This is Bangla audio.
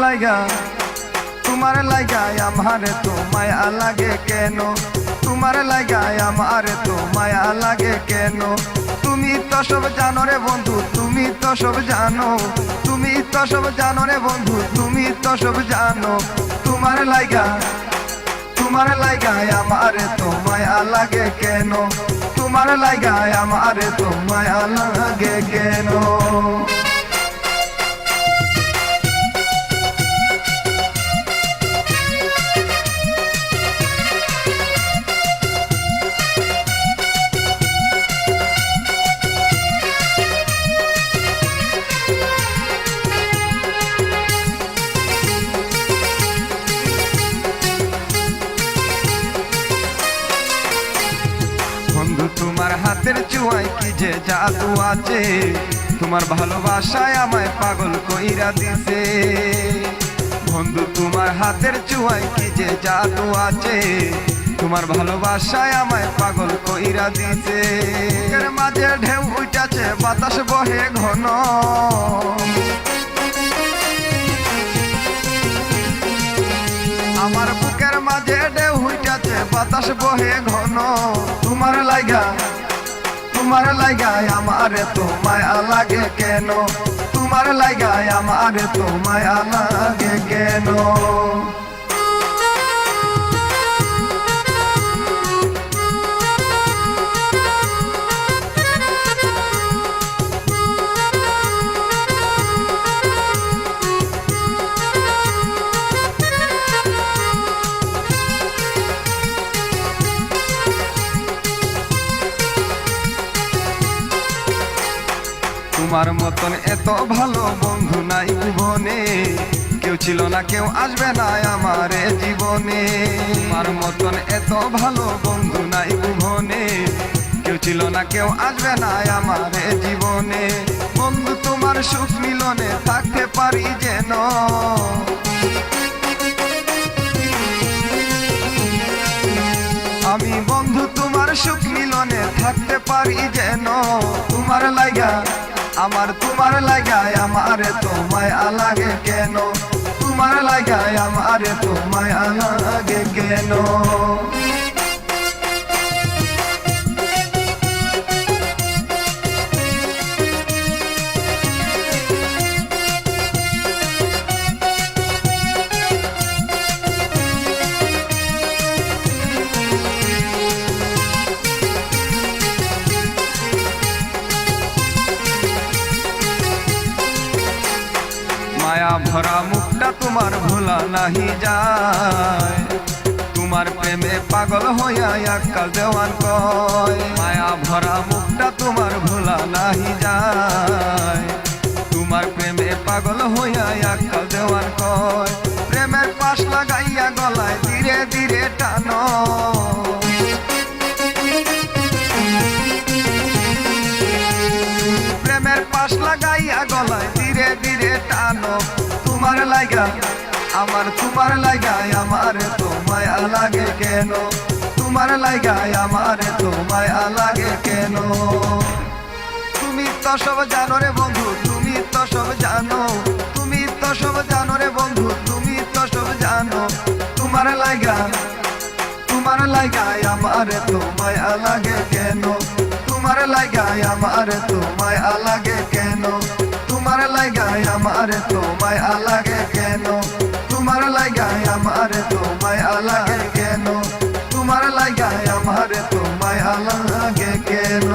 লাইগা আমারে তো মায়া লাগে কেন? তোমার লাগা আমারে তো মায়া লাগে কেন? তুমি তো সব জানো রে বন্ধু, তুমি তো সব জানো, তুমি তো সব জানো রে বন্ধু, তুমি তো সব জানো। তোমার লাগা আমারে তো মায়া লাগে কেন? তোমার লাগা আমারে তো মায়া লাগে কেন? বন্ধু তোমার হাতের চুয়ায় কি যে জাদু আছে, তোমার ভালোবাসায় আমায় পাগল কইরা দিছে। বন্ধু তোমার হাতের চুয়ায় কি যে জাদু আছে, তোমার ভালোবাসায় আমায় পাগল কইরা দিছে। এর মাঝে ঢেউ উঠাছে বাতাস বহে ঘন, আমার বুকের মাঝে ঢেউ উঠাছে বাতাস বহে ঘন। তোমার লাগা আমারে তো মায়া লাগে কেন? তোমার লাগা আমারে তো মায়া লাগে কেন? তোমার মতন এত ভালো বন্ধু নাই জীবনে, কেউ ছিল না কেউ আসবে না আমার জীবনে। তোমার মতন এত ভালো বন্ধু নাই জীবনে, কেউ ছিল না কেউ আসবে না আমার জীবনে। বন্ধু তোমার সুখ মিলনে থাকতে পারি যেন, আমি বন্ধু তোমার সুখ মিলনে থাকতে পারি যেন। তোমার লাগা আমারে তো মায়া লাগে কেন? তোমার লাগা আমারে তো মায়া লাগে কেন? মায়া ভরা মুখটা তোমার ভোলা নাহি যায়, তোমার প্রেমে পাগল হইয়া আক্কাল দেওয়ান কয়। মায়া ভরা মুখটা তোমার ভোলা নাহি যায়, তোমার প্রেমে পাগল হইয়া আক্কাল দেওয়ান কয়। প্রেমের পাশ লাগাইয়া গলায় ধীরে ধীরে টানো, প্রেমের পাশ লাগাইয়া গলায় ধীরে ধীরে টানো। তোমার লাগা আমারে তো মায়া লাগে কেন? তোমার লাগা আমারে তো মায়া লাগে কেন? তুমি তো সব জানো রে বন্ধু, তুমি তো সব জানো, তুমি তো সব জানো রে বন্ধু, তুমি তো সব জানো। তোমার লাগা আমারে তো মায়া লাগে কেন? তোমার লাগা আমারে তো মায়া লাগে কেন? তোমার লাগা আমারে তো মায়া লাগে কেন? তোমার লাগা আমারে তো মায়া লাগে কেন? তোমার লাগা আমারে তো মায়া লাগে কেন?